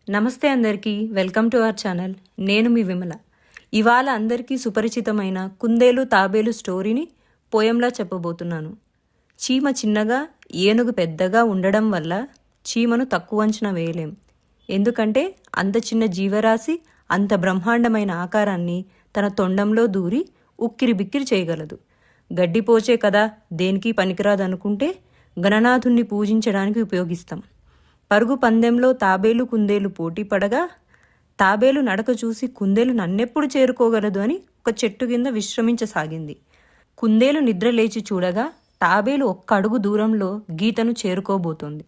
నమస్తే అందరికీ, welcome to our channel. నేను మీ విమల. ఇవాళ అందరికీ సుపరిచితమైన కుందేలు తాబేలు స్టోరీని పోయంలా చెప్పబోతున్నాను. చీమ చిన్నగా ఏనుగు పెద్దగా ఉండడం వల్ల చీమను తక్కువ అంచనా వేయలేం. ఎందుకంటే అంత చిన్న జీవరాశి అంత బ్రహ్మాండమైన ఆకారాన్ని తన తొండంలో దూరి ఉక్కిరి బిక్కిరి చేయగలదు. గడ్డిపోచే కదా, దేనికి పనికిరాదనుకుంటే గణనాథుణ్ణి పూజించడానికి ఉపయోగిస్తాం. పరుగు పందెంలో తాబేలు కుందేలు పోటీ పడగా తాబేలు నడక చూసి కుందేలు నన్నెప్పుడు చేరుకోగలదు అని ఒక చెట్టు కింద విశ్రమించసాగింది. కుందేలు నిద్ర లేచి చూడగా తాబేలు ఒక్క అడుగు దూరంలో గీతను చేరుకోబోతోంది.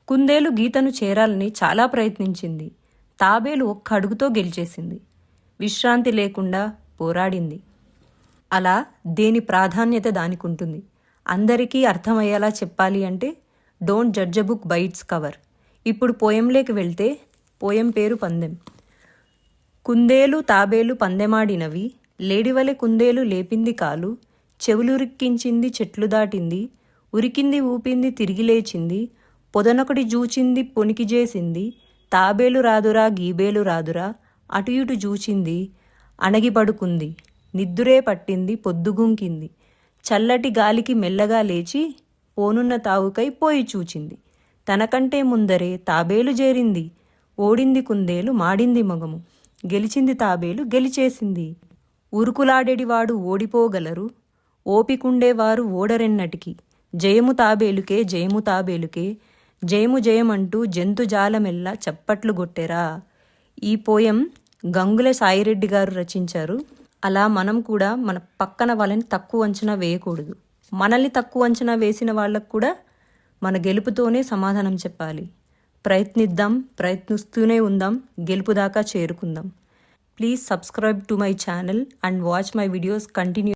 కుందేలు గీతను చేరాలని చాలా ప్రయత్నించింది. తాబేలు ఒక్క అడుగుతో గెలిచేసింది. విశ్రాంతి లేకుండా పోరాడింది. అలా దేని ప్రాధాన్యత దానికి ఉంటుంది. అందరికీ అర్థమయ్యేలా చెప్పాలి అంటే don't judge a book by its cover. ఇప్పుడు పోయంలోకి వెళ్తే పోయం పేరు పందెం. కుందేలు తాబేలు పందెమాడినవి, లేడివలె కుందేలు లేపింది కాలు, చెవులురిక్కించింది చెట్లు దాటింది, ఉరికింది ఊపింది తిరిగి లేచింది, పొదనొకటి జూచింది పొనికి చేసింది, తాబేలు రాదురా గీబేలు రాదురా, అటు ఇటు జూచింది అణగిపడుకుంది, నిద్దురే పట్టింది పొద్దుగుంకింది, చల్లటి గాలికి మెల్లగా లేచి పోనున్న తావుకై పోయి చూచింది, తనకంటే ముందరే తాబేలు చేరింది, ఓడింది కుందేలు మాడింది మగము, గెలిచింది తాబేలు గెలిచేసింది. ఉరుకులాడేడివాడు ఓడిపోగలరు, ఓపికుండేవారు ఓడరెన్నటికి, జయము తాబేలుకే జయము తాబేలుకే, జయము జయమంటూ జంతుజాలమెల్లా చప్పట్లు కొట్టెరా. ఈ పోయం గంగుల సాయిరెడ్డి గారు రచించారు. అలా మనం కూడా మన పక్కన వాళ్ళని తక్కువ అంచనా వేయకూడదు. మనల్ని తక్కువ అంచనా వేసిన వాళ్ళకు కూడా మన గెలుపుతోనే సమాధానం చెప్పాలి. ప్రయత్నిద్దాం, ప్రయత్నిస్తూనే ఉందాం, గెలుపు దాకా చేరుకుందాం. Please subscribe to my channel and watch my videos continue.